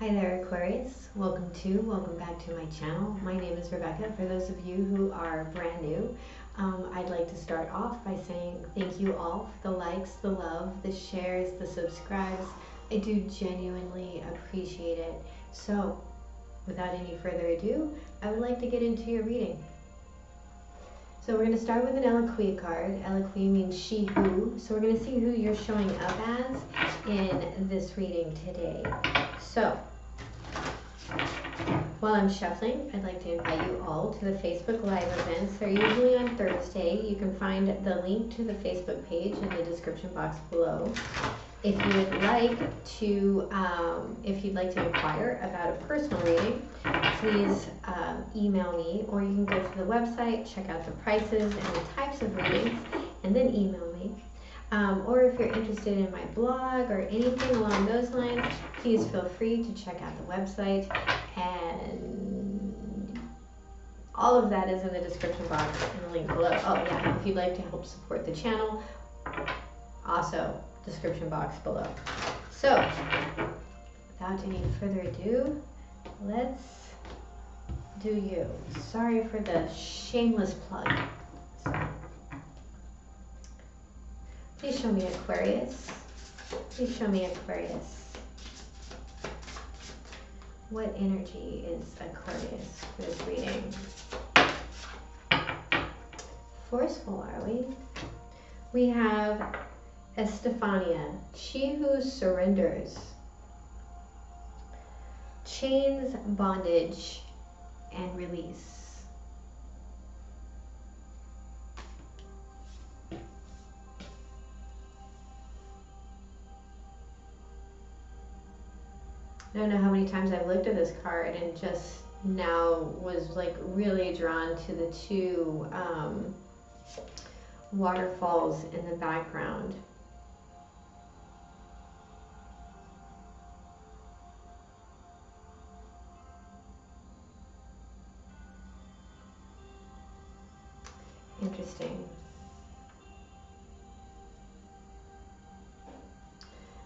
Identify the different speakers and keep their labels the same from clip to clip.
Speaker 1: Hi there, Aquarius. Welcome back to my channel. My name is Rebecca. For those of you who are brand new, I'd like to start off by saying thank you all for the likes, the love, the shares, the subscribes. I do genuinely appreciate it. So, without any further ado, I would like to get into your reading. So we're going to start with an Eloquii card. Eloquii means she who. So we're going to see who you're showing up as in this reading today. So, while I'm shuffling, I'd like to invite you all to the Facebook Live events. They're usually on Thursday. You can find the link to the Facebook page in the description box below. If you would like to, if you'd like to inquire about a personal reading, please email me, or you can go to the website, check out the prices and the types of readings, and then email me. Or if you're interested in my blog or anything along those lines, please feel free to check out the website, and all of that is in the description box and the link below. Oh yeah, if you'd like to help support the channel, also description box below. So, without any further ado, let's do you. Sorry for the shameless plug. Please show me Aquarius. Please show me Aquarius. What energy is Aquarius for this reading? Forceful, are we? We have Estefania, she who surrenders. Chains, bondage, and release. I don't know how many times I've looked at this card and just now was like really drawn to the two waterfalls in the background. Interesting.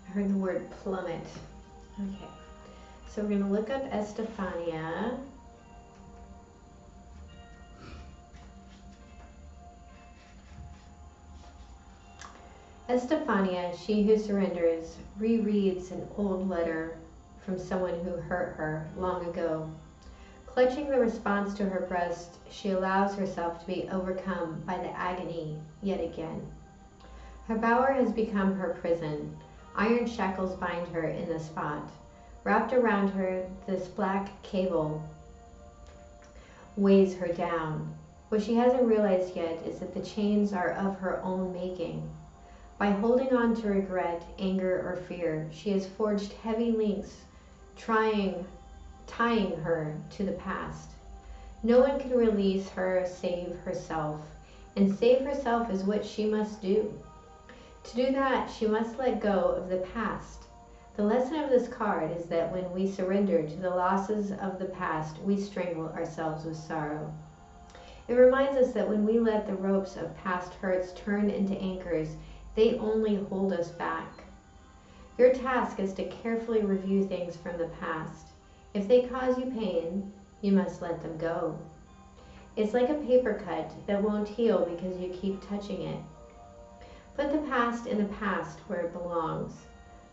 Speaker 1: I heard the word plummet. Okay. So we're going to look up Estefania. Estefania, she who surrenders, rereads an old letter from someone who hurt her long ago. Clutching the response to her breast, she allows herself to be overcome by the agony yet again. Her bower has become her prison. Iron shackles bind her in the spot. Wrapped around her, this black cable weighs her down. What she hasn't realized yet is that the chains are of her own making. By holding on to regret, anger, or fear, she has forged heavy links, tying her to the past. No one can release her save herself, and save herself is what she must do. To do that, she must let go of the past. The lesson of this card is that when we surrender to the losses of the past, we strangle ourselves with sorrow. It reminds us that when we let the ropes of past hurts turn into anchors, they only hold us back. Your task is to carefully review things from the past. If they cause you pain, you must let them go. It's like a paper cut that won't heal because you keep touching it. Put the past in the past where it belongs.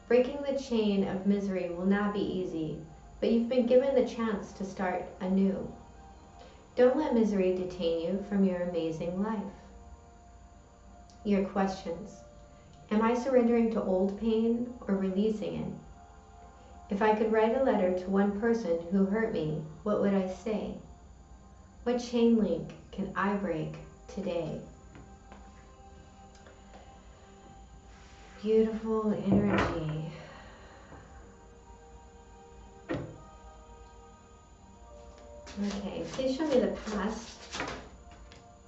Speaker 1: Breaking the chain of misery will not be easy, but you've been given the chance to start anew. Don't let misery detain you from your amazing life. Your questions. Am I surrendering to old pain or releasing it? If I could write a letter to one person who hurt me, what would I say? What chain link can I break today? Beautiful energy. Okay, please show me the past.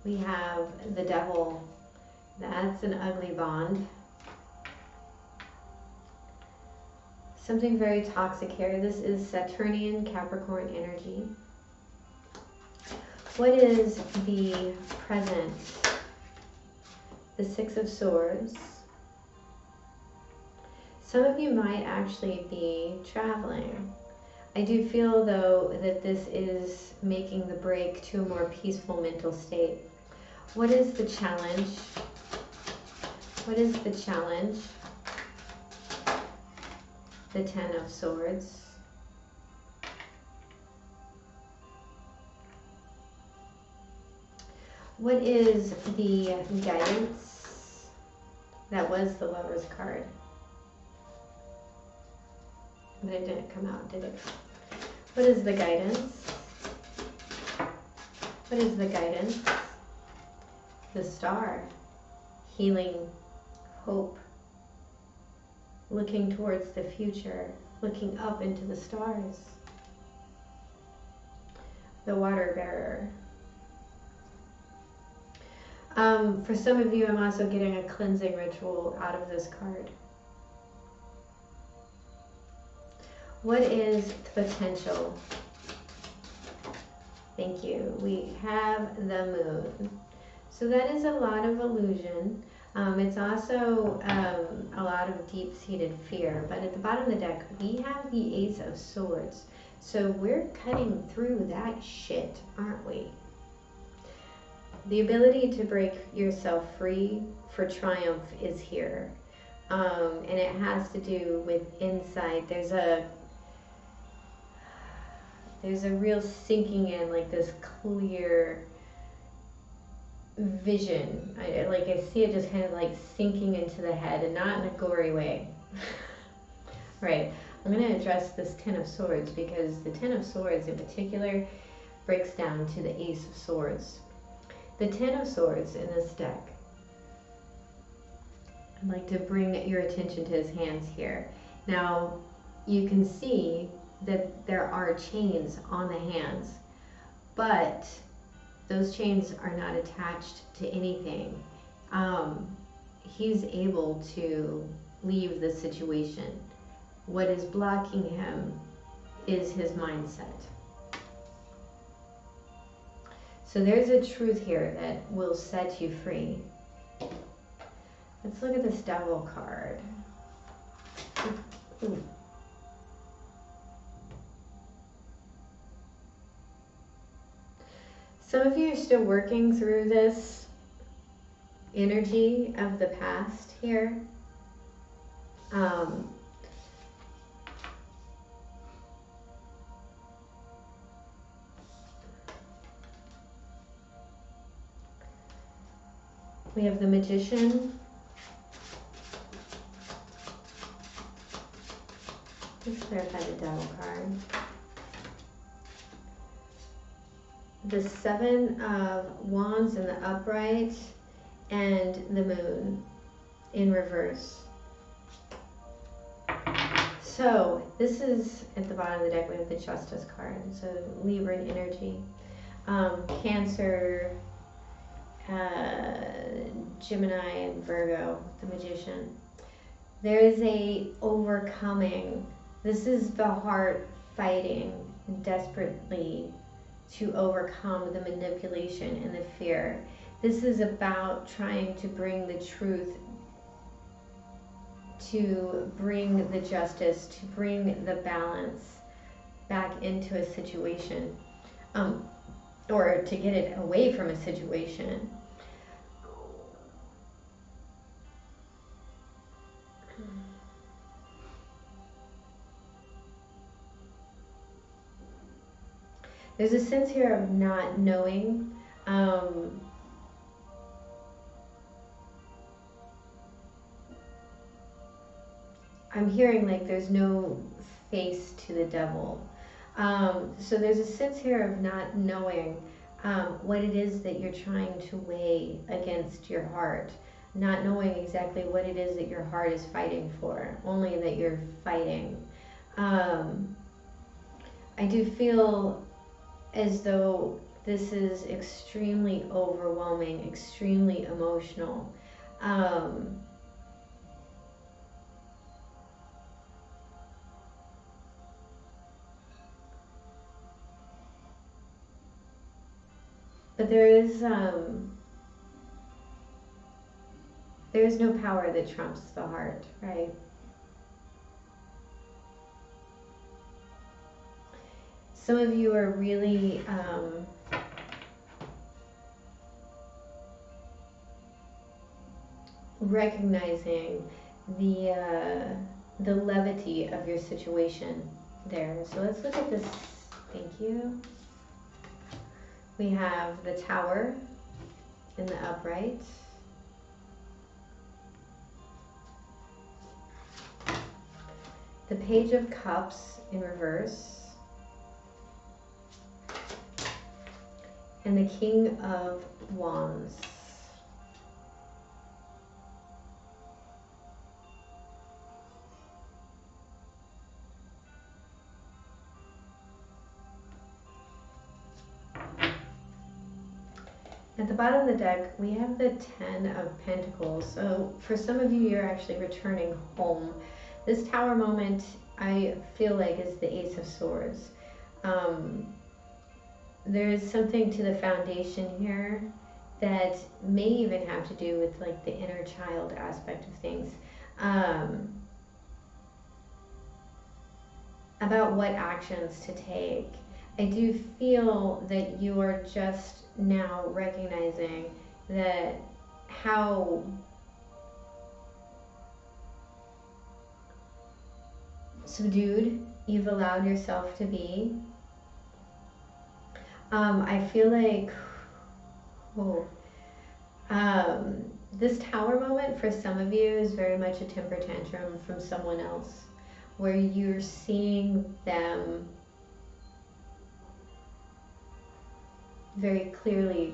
Speaker 1: We have the devil. That's an ugly bond. Something very toxic here. This is Saturnian Capricorn energy. What is the present? The Six of Swords. Some of you might actually be traveling. I do feel, though, that this is making the break to a more peaceful mental state. What is the challenge? What is the challenge? The Ten of Swords. What is the guidance? That was the Lover's card. But it didn't come out, did it? What is the guidance? What is the guidance? The Star. Healing, hope, looking towards the future, looking up into the stars. The Water Bearer. For some of you, I'm also getting a cleansing ritual out of this card. What is the potential? Thank you. We have the Moon. So that is a lot of illusion. It's also a lot of deep-seated fear. But at the bottom of the deck, we have the Ace of Swords. So we're cutting through that shit, aren't we? The ability to break yourself free for triumph is here. And it has to do with insight. There's a real sinking in, like this clear vision. I see it just kind of like sinking into the head, and not in a gory way. Right. I'm going to address this Ten of Swords because the Ten of Swords in particular breaks down to the Ace of Swords. The Ten of Swords in this deck, I'd like to bring your attention to his hands here. Now, you can see that there are chains on the hands, but those chains are not attached to anything. He's able to leave the situation. What is blocking him is his mindset. So there's a truth here that will set you free. Let's look at this Devil card. Ooh. Some of you are still working through this energy of the past here. We have the Magician. Let's clarify the Devil card. The Seven of Wands in the upright, and the Moon in reverse. So this is at the bottom of the deck. We have the Justice card. So Libran energy, Cancer, Gemini, and Virgo, the Magician. There is a overcoming. This is the heart fighting desperately to overcome the manipulation and the fear. This is about trying to bring the truth, to bring the justice, to bring the balance back into a situation, or to get it away from a situation. There's a sense here of not knowing. I'm hearing like there's no face to the devil. So there's a sense here of not knowing what it is that you're trying to weigh against your heart. Not knowing exactly what it is that your heart is fighting for, only that you're fighting. I do feel as though this is extremely overwhelming, extremely emotional. But there is no power that trumps the heart, right? Some of you are really recognizing the levity of your situation there. So let's look at this. Thank you. We have the Tower in the upright. The Page of Cups in reverse. And the King of Wands. At the bottom of the deck, we have the Ten of Pentacles. So for some of you, you're actually returning home. This Tower moment, I feel like, is the Ace of Swords. There is something to the foundation here that may even have to do with like the inner child aspect of things. About what actions to take. I do feel that you are just now recognizing that how subdued you've allowed yourself to be. I feel like, this Tower moment for some of you is very much a temper tantrum from someone else, where you're seeing them very clearly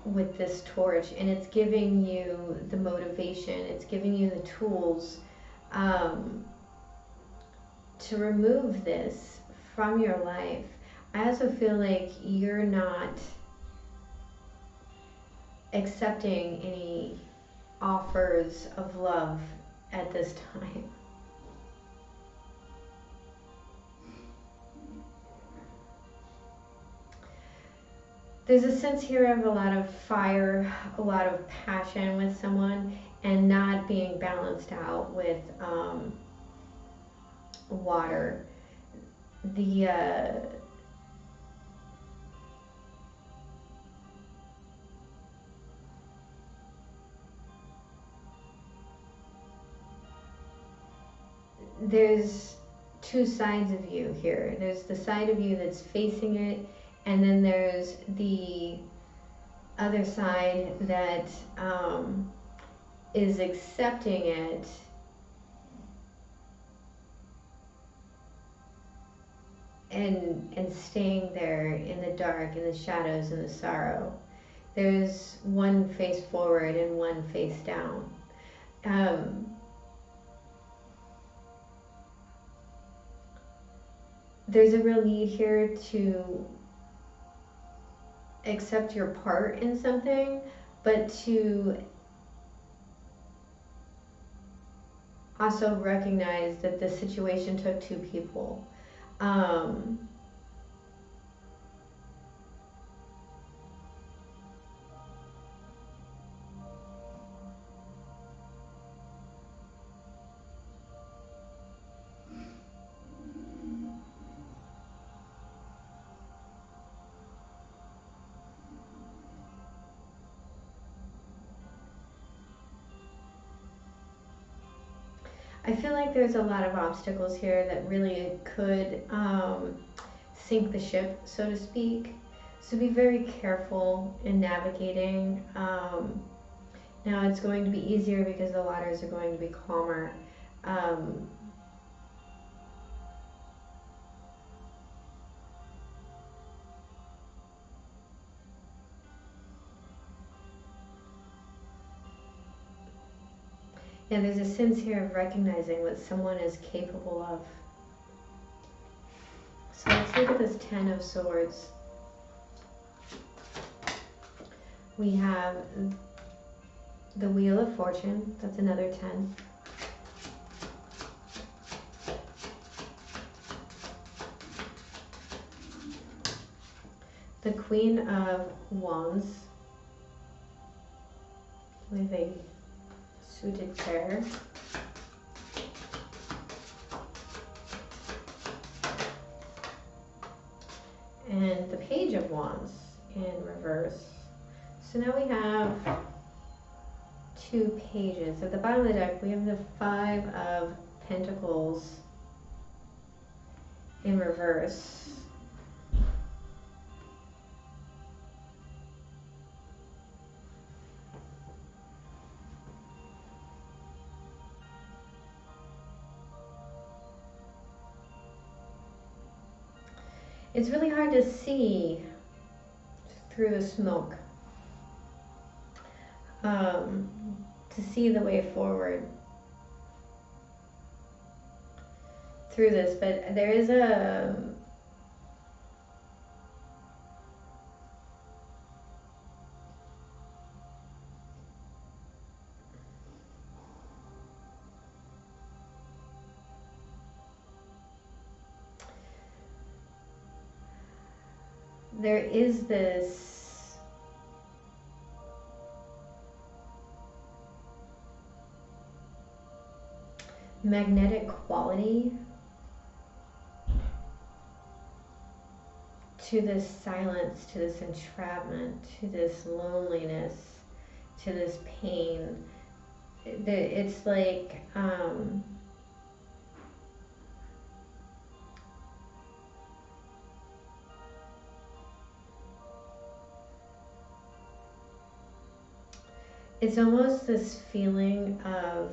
Speaker 1: with this torch, and it's giving you the motivation, it's giving you the tools to remove this from your life. I also feel like you're not accepting any offers of love at this time. There's a sense here of a lot of fire, a lot of passion with someone, and not being balanced out with water. There's two sides of you here. There's the side of you that's facing it, and then there's the other side that is accepting it and staying there in the dark, in the shadows, in the sorrow. There's one face forward and one face down. There's a real need here to accept your part in something, but to also recognize that the situation took two people. I feel like there's a lot of obstacles here that really could sink the ship, so to speak. So be very careful in navigating. Now it's going to be easier because the waters are going to be calmer. Yeah, there's a sense here of recognizing what someone is capable of. So let's look at this Ten of Swords. We have the Wheel of Fortune, that's another 10. The Queen of Wands with a suited pair. Page of Wands in reverse. So now we have 2 pages. At the bottom of the deck, we have the 5 of Pentacles in reverse. It's really hard to see through the smoke, to see the way forward through this, but there is this magnetic quality to this silence, to this entrapment, to this loneliness, to this pain. It's like it's almost this feeling of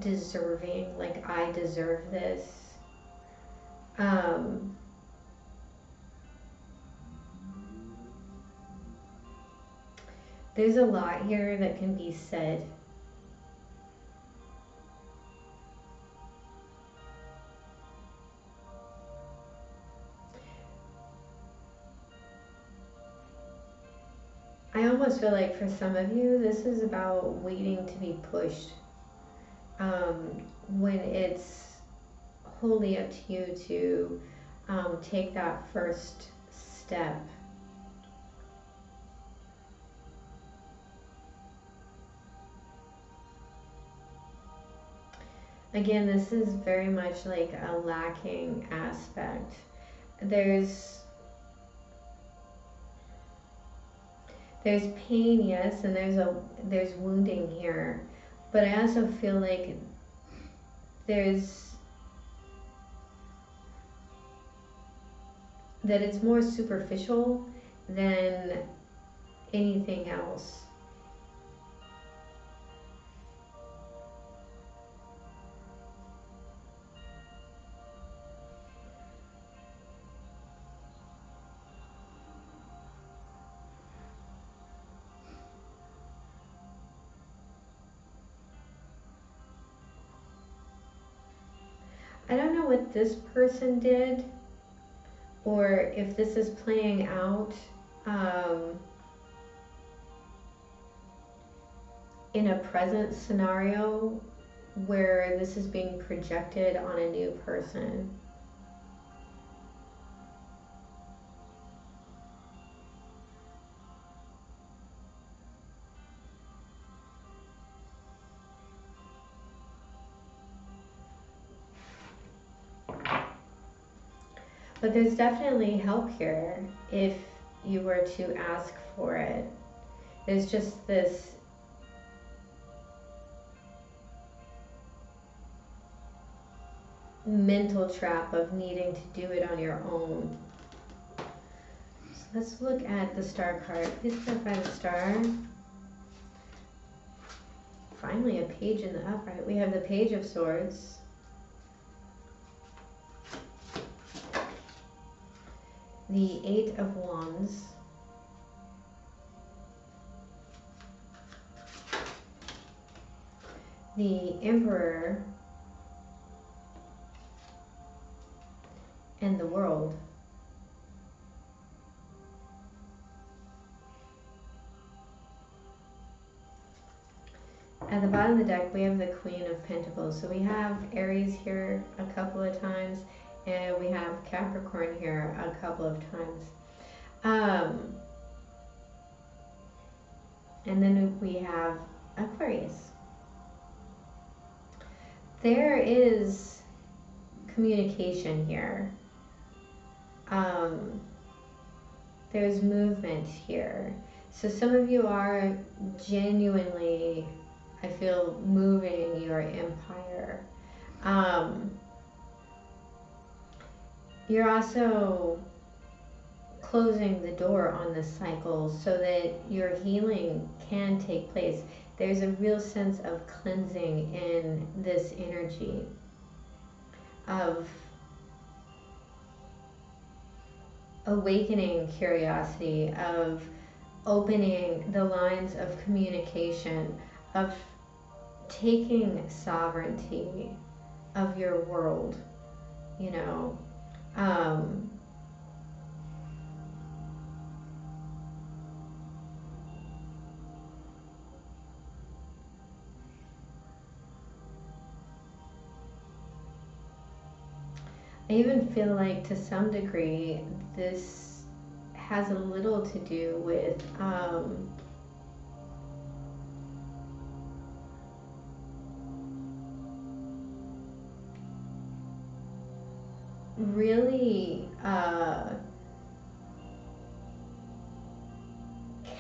Speaker 1: deserving, like I deserve this. There's a lot here that can be said. I almost feel like for some of you, this is about waiting to be pushed. When it's wholly up to you to take that first step. Again, this is very much like a lacking aspect. There's pain, yes, and there's wounding here, but I also feel like that it's more superficial than anything else. I don't know what this person did, or if this is playing out in a present scenario where this is being projected on a new person. But there's definitely help here if you were to ask for it. There's just this mental trap of needing to do it on your own. So let's look at the Star card. Please clarify the Star. Finally, a page in the upright. We have the Page of Swords. The 8 of Wands. The Emperor. And the World. At the bottom of the deck, we have the Queen of Pentacles. So we have Aries here a couple of times, and we have Capricorn here a couple of times. And then we have Aquarius. There is communication here. There's movement here. So some of you are genuinely, I feel, moving your empire. You're also closing the door on the cycle so that your healing can take place. There's a real sense of cleansing in this energy of awakening curiosity, of opening the lines of communication, of taking sovereignty of your world, you know. I even feel like to some degree this has a little to do with really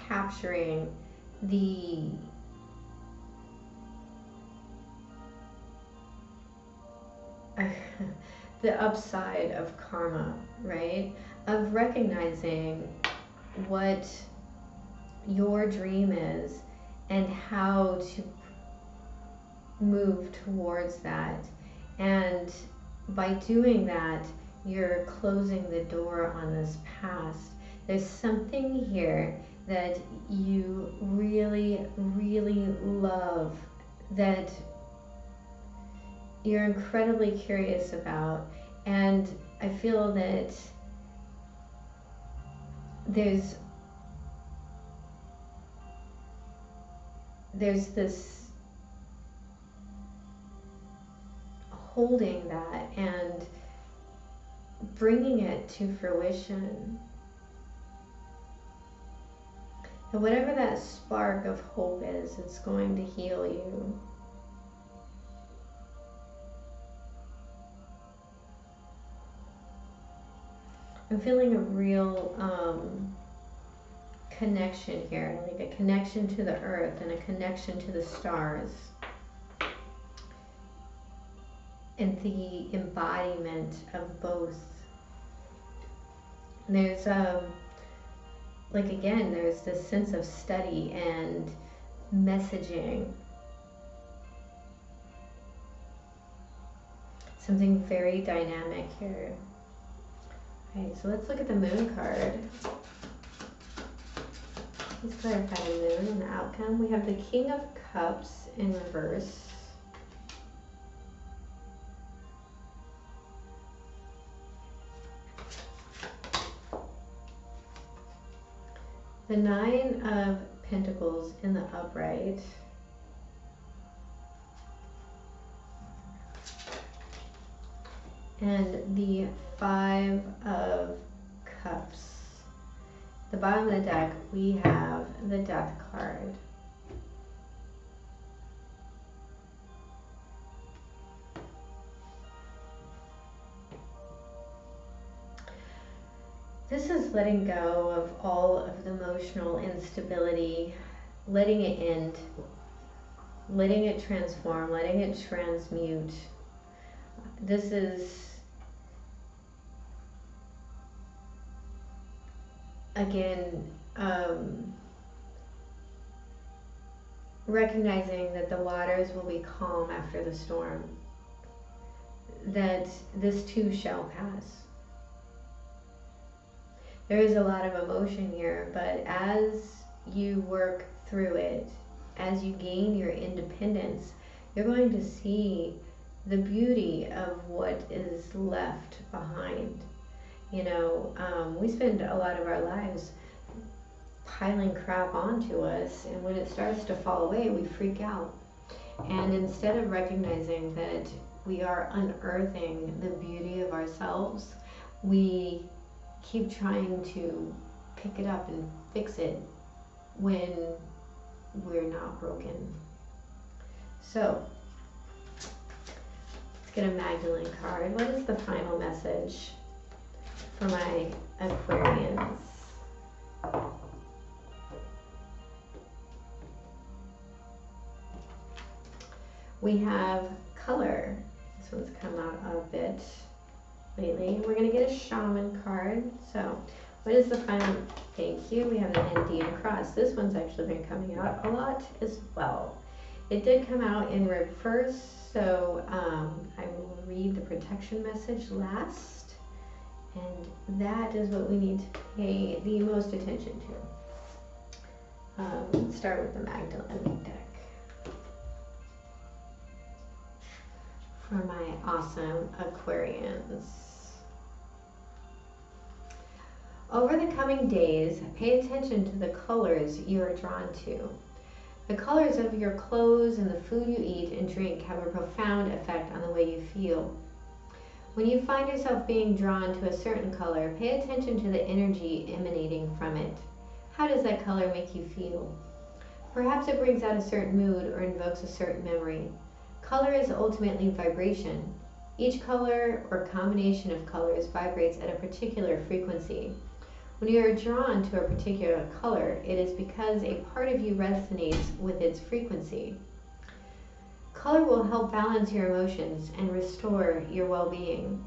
Speaker 1: capturing the the upside of karma, right? Of recognizing what your dream is and how to move towards that. And by doing that, you're closing the door on this past. There's something here that you really, really love, that you're incredibly curious about, and I feel that there's this holding that and bringing it to fruition. And whatever that spark of hope is, it's going to heal you. I'm feeling a real connection here, like a connection to the earth and a connection to the stars. And the embodiment of both. And there's like again, there's this sense of study and messaging. Something very dynamic here. Okay, so let's look at the moon card. Please clarify the moon and the outcome. We have the King of Cups in reverse. The Nine of Pentacles in the upright. And the Five of Cups. The bottom of the deck, we have the Death card. This is letting go of all of the emotional instability, letting it end, letting it transform, letting it transmute. This is, again, recognizing that the waters will be calm after the storm, that this too shall pass. There is a lot of emotion here, but as you work through it, as you gain your independence, you're going to see the beauty of what is left behind. You know, we spend a lot of our lives piling crap onto us, and when it starts to fall away, we freak out. And instead of recognizing that we are unearthing the beauty of ourselves, we keep trying to pick it up and fix it when we're not broken. So, let's get a Magdalene card. What is the final message for my Aquarians. We have color. This one's come out a bit lately. We're going to get a shaman card. So what is the final? Thank you. We have an Indian cross. This one's actually been coming out a lot as well. It did come out in reverse, so I will read the protection message last. And that is what we need to pay the most attention to. Let's start with the Magdalene deck. For my awesome Aquarians. Over the coming days, pay attention to the colors you are drawn to. The colors of your clothes and the food you eat and drink have a profound effect on the way you feel. When you find yourself being drawn to a certain color, pay attention to the energy emanating from it. How does that color make you feel? Perhaps it brings out a certain mood or invokes a certain memory. Color is ultimately vibration. Each color or combination of colors vibrates at a particular frequency. When you are drawn to a particular color, it is because a part of you resonates with its frequency. Color will help balance your emotions and restore your well-being.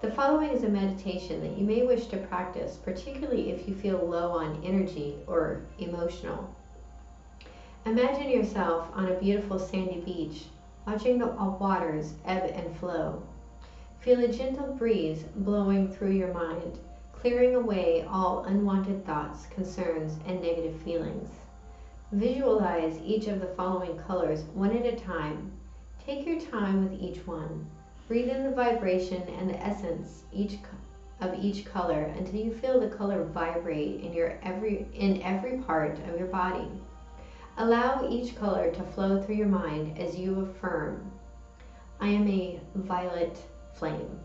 Speaker 1: The following is a meditation that you may wish to practice, particularly if you feel low on energy or emotional. Imagine yourself on a beautiful sandy beach, watching the waters ebb and flow. Feel a gentle breeze blowing through your mind, clearing away all unwanted thoughts, concerns, and negative feelings. Visualize each of the following colors one at a time. Take your time with each one. Breathe in the vibration and the essence of each color until you feel the color vibrate in every part of your body. Allow each color to flow through your mind as you affirm, I am a violet flame.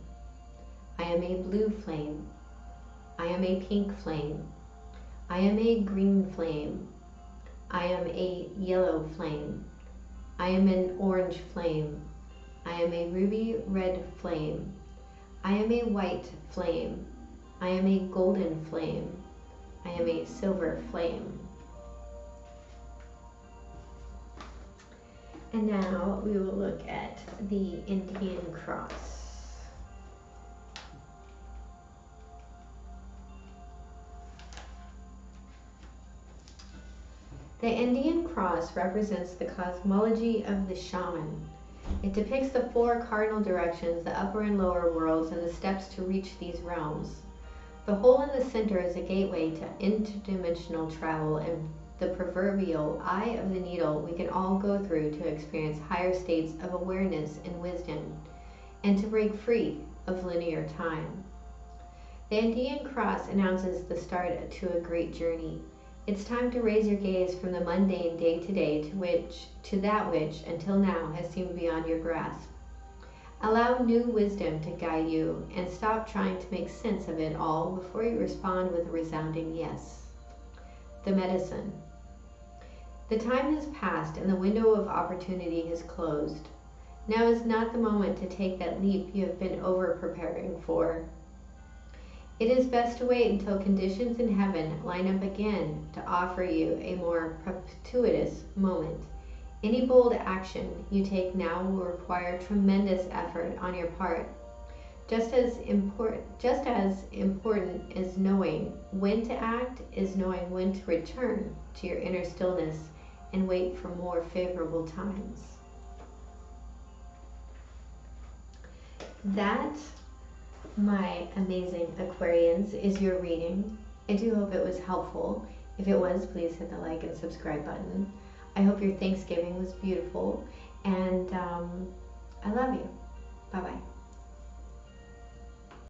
Speaker 1: I am a blue flame. I am a pink flame. I am a green flame. I am a yellow flame. I am an orange flame. I am a ruby red flame. I am a white flame. I am a golden flame. I am a silver flame. And now we will look at the Indian cross. The Indian cross represents the cosmology of the shaman. It depicts the four cardinal directions, the upper and lower worlds, and the steps to reach these realms. The hole in the center is a gateway to interdimensional travel and the proverbial eye of the needle we can all go through to experience higher states of awareness and wisdom, and to break free of linear time. The Indian cross announces the start to a great journey. It's time to raise your gaze from the mundane day-to-day to that which, until now, has seemed beyond your grasp. Allow new wisdom to guide you, and stop trying to make sense of it all before you respond with a resounding yes. The medicine. The time has passed and the window of opportunity has closed. Now is not the moment to take that leap you have been over-preparing for. It is best to wait until conditions in heaven line up again to offer you a more propitious moment. Any bold action you take now will require tremendous effort on your part. Just as important as knowing when to act is knowing when to return to your inner stillness and wait for more favorable times. That, my amazing Aquarians, is your reading. I do hope it was helpful. If it was, please hit the like and subscribe button. I hope your Thanksgiving was beautiful, and I love you. Bye-bye.